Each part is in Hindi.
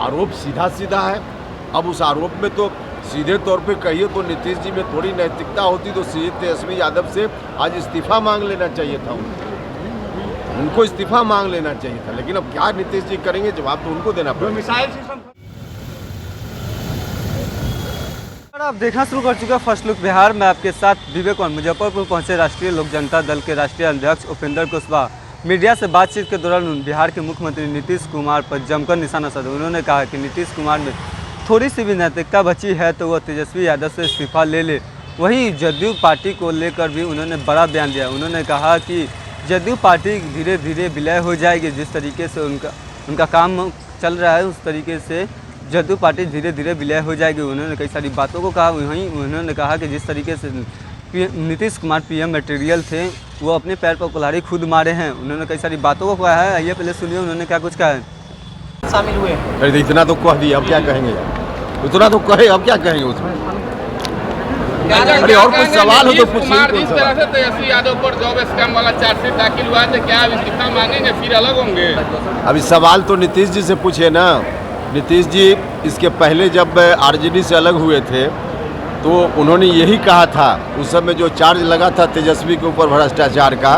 आरोप सीधा सीधा है। अब उस आरोप में तो सीधे तौर पे कहिए तो नीतीश जी में थोड़ी नैतिकता होती तो तेजस्वी यादव से आज इस्तीफा मांग लेना चाहिए था। उनको इस्तीफा मांग लेना चाहिए था, लेकिन अब क्या नीतीश जी करेंगे, जवाब तो उनको देना पड़ेगा। आप देखना शुरू कर चुके हैं फर्स्ट लुक बिहार में, आपके साथ विवेक और मुजफ्फरपुर पहुंचे राष्ट्रीय लोक जनता दल के राष्ट्रीय अध्यक्ष उपेंद्र कुशवाहा। मीडिया से बातचीत के दौरान बिहार के मुख्यमंत्री नीतीश कुमार पर जमकर निशाना साधा। उन्होंने कहा कि नीतीश कुमार में थोड़ी सी भी नैतिकता बची है तो वह तेजस्वी यादव से इस्तीफा ले ले। वहीं जदयू पार्टी को लेकर भी उन्होंने बड़ा बयान दिया। उन्होंने कहा कि जदयू पार्टी धीरे धीरे विलय हो जाएगी। जिस तरीके से उनका काम चल रहा है उस तरीके से जदयू पार्टी धीरे धीरे विलय हो जाएगी। उन्होंने कई सारी बातों को कहा। वहीं उन्होंने कहा कि जिस तरीके से नीतीश कुमार पीएम मटेरियल थे वो अपने पैर पर कुल्हाड़ी खुद मारे हैं। उन्होंने कई सारी बातों को कहा है। आइए पहले सुनिए उन्होंने क्या कुछ कहा है। शामिल हुए। अरे इतना तो कह दिया, अब क्या कहेंगे यार, इतना तो कहे, अब क्या कहेंगे उसमें। अरे और कुछ सवाल हो तो पूछिए। जिस तरह से तेजस्वी यादव पर जॉब स्कैम वाला चार्जशीट दाखिल हुआ है, क्या इस्तीफा मांगेंगे फिर अलग होंगे? अभी सवाल तो नीतीश जी से पूछे ना। नीतीश जी इसके पहले जब आरजेडी से अलग हुए थे तो उन्होंने यही कहा था, उस समय जो चार्ज लगा था तेजस्वी के ऊपर भ्रष्टाचार का,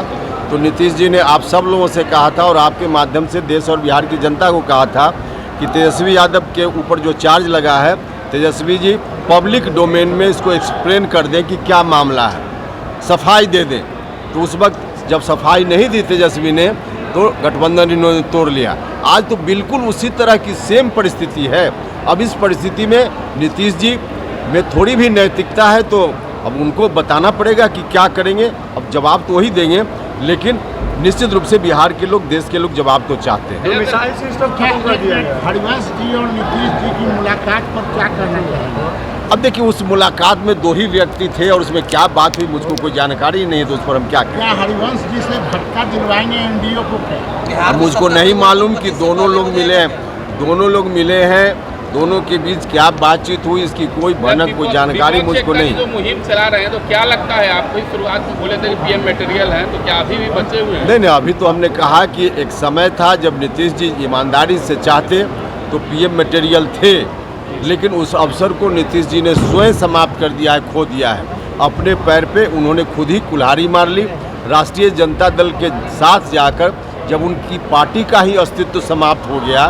तो नीतीश जी ने आप सब लोगों से कहा था और आपके माध्यम से देश और बिहार की जनता को कहा था कि तेजस्वी यादव के ऊपर जो चार्ज लगा है, तेजस्वी जी पब्लिक डोमेन में इसको एक्सप्लेन कर दें कि क्या मामला है, सफाई दे दें। तो उस वक्त जब सफाई नहीं दी तेजस्वी ने तो गठबंधन इन्होंने तोड़ लिया। आज तो बिल्कुल उसी तरह की सेम परिस्थिति है। अब इस परिस्थिति में नीतीश जी में थोड़ी भी नैतिकता है तो अब उनको बताना पड़ेगा कि क्या करेंगे। अब जवाब तो वही देंगे, लेकिन निश्चित रूप से बिहार के लोग, देश के लोग जवाब तो चाहते हैं। मिसाइल सिस्टम खत्म कर दिया गया। हरिवंश जी और नीतीश जी की मुलाकात पर क्या कहना चाहेंगे? अब देखिए उस मुलाकात में दो ही व्यक्ति थे और उसमें क्या बात हुई मुझको कोई जानकारी नहीं है, तो उस पर हम क्या कहें। क्या हरिवंश जी से झटका दिलवाएंगे एनडीओ को? अब मुझको नहीं मालूम कि दोनों लोग मिले हैं, दोनों के बीच क्या बातचीत हुई, इसकी कोई भनक, कोई जानकारी मुझको नहीं। जो मुहिम चला रहे हैं तो क्या लगता है आपको? शुरुआत में बोले थे कि पीएम मटेरियल है, तो क्या अभी भी बचे हुए हैं? नहीं, अभी तो हमने कहा कि एक समय था जब नीतीश जी ईमानदारी से चाहते तो पीएम मटेरियल थे, लेकिन उस अवसर को नीतीश जी ने स्वयं समाप्त कर दिया है, खो दिया है। अपने पैर पे उन्होंने खुद ही कुल्हाड़ी मार ली। राष्ट्रीय जनता दल के साथ जाकर जब उनकी पार्टी का ही अस्तित्व समाप्त हो गया,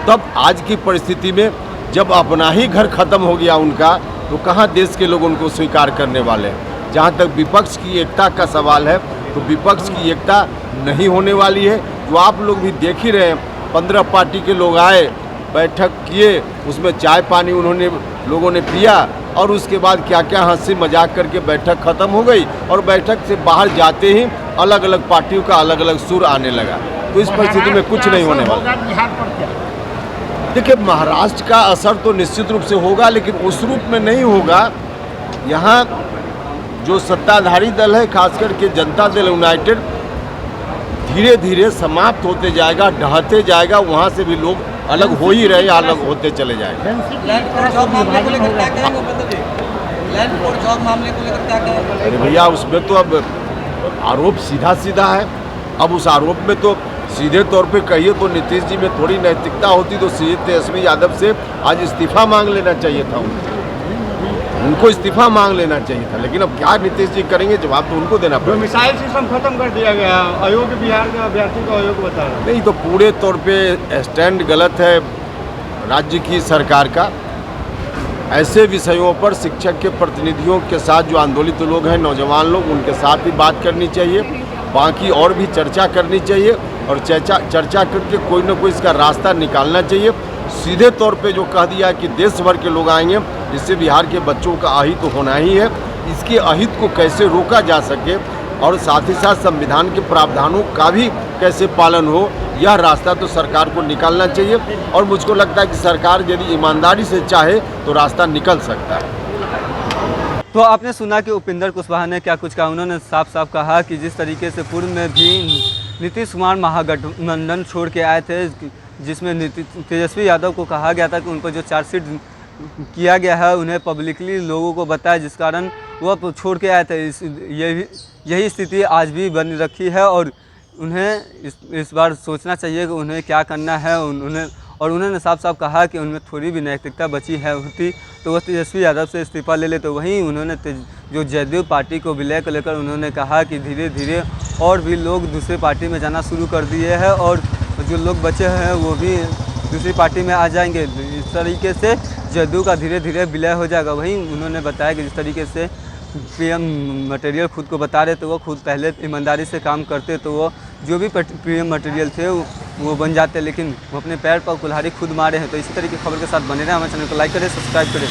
तब आज की परिस्थिति में जब अपना ही घर खत्म हो गया उनका, तो कहाँ देश के लोग उनको स्वीकार करने वाले हैं। जहाँ तक विपक्ष की एकता का सवाल है तो विपक्ष की एकता नहीं होने वाली है। तो आप लोग भी देख ही रहे हैं, 15 पार्टी के लोग आए, बैठक किए, उसमें चाय पानी लोगों ने पिया और उसके बाद क्या क्या हंसी मजाक करके बैठक खत्म हो गई और बैठक से बाहर जाते ही अलग अलग पार्टियों का अलग अलग सुर आने लगा। तो इस परिस्थिति में कुछ नहीं होने वाला। बिहार पर क्या? देखिए महाराष्ट्र का असर तो निश्चित रूप से होगा, लेकिन उस रूप में नहीं होगा। यहाँ जो सत्ताधारी दल है, खासकर के जनता दल यूनाइटेड, धीरे धीरे समाप्त होते जाएगा, ढहते जाएगा। वहाँ से भी लोग अलग हो ही रहे, अलग होते चले जाएंगे। अरे भैया उसमें तो अब आरोप सीधा सीधा है। अब उस आरोप में तो सीधे तौर पे कहिए तो नीतीश जी में थोड़ी नैतिकता होती तो तेजस्वी यादव से आज इस्तीफा मांग लेना चाहिए था। उनको इस्तीफा मांग लेना चाहिए था, लेकिन अब क्या नीतीश जी करेंगे, जवाब तो उनको देना पड़ेगा। मिसाइल सिस्टम खत्म कर दिया गया। अयोग्य बिहार के अभ्यर्थी को अयोग्य बता रहा है। नहीं, तो पूरे तौर पे स्टैंड गलत है राज्य की सरकार का। ऐसे विषयों पर शिक्षक के प्रतिनिधियों के साथ जो आंदोलित लोग हैं, नौजवान लोग, उनके साथ भी बात करनी चाहिए। बाकी और भी चर्चा करनी चाहिए और चर्चा करके कोई ना कोई इसका रास्ता निकालना चाहिए। सीधे तौर पे जो कह दिया कि देश भर के लोग आएंगे, इससे बिहार के बच्चों का अहित तो होना ही है। इसके अहित को कैसे रोका जा सके और साथ ही साथ संविधान के प्रावधानों का भी कैसे पालन हो, यह रास्ता तो सरकार को निकालना चाहिए। और मुझको लगता है कि सरकार यदि ईमानदारी से चाहे तो रास्ता निकल सकता है। तो आपने सुना कि उपेंद्र कुशवाहा ने क्या कुछ कहा। उन्होंने साफ साफ कहा कि जिस तरीके से पूर्व में भी नीतीश कुमार महागठबंधन छोड़ के आए थे, जिसमें तेजस्वी यादव को कहा गया था कि उन पर जो चार्जशीट किया गया है उन्हें पब्लिकली लोगों को बताया, जिस कारण वह छोड़ के आए थे। यही स्थिति आज भी बनी रखी है और उन्हें इस बार सोचना चाहिए कि उन्हें क्या करना है। उन्हें और उन्होंने साफ साफ कहा कि उनमें थोड़ी भी नैतिकता बची है होती तो वो तेजस्वी यादव से इस्तीफा ले ले। तो वहीं उन्होंने जो जदयू पार्टी को विलय को लेकर उन्होंने कहा कि धीरे धीरे और भी लोग दूसरी पार्टी में जाना शुरू कर दिए हैं और जो लोग बचे हैं वो भी दूसरी पार्टी में आ जाएंगे। इस तरीके से जदयू का धीरे धीरे विलय हो जाएगा। वहीं उन्होंने बताया कि जिस तरीके से पीएम मटेरियल खुद को बता रहे तो वो खुद पहले ईमानदारी से काम करते तो वो जो भी पीएम मटेरियल थे वो बन जाते, लेकिन वो अपने पैर पर कुल्हाड़ी खुद मारे हैं। तो इसी तरह की खबर के साथ बने रहे, हमारे चैनल को लाइक करें, सब्सक्राइब करें।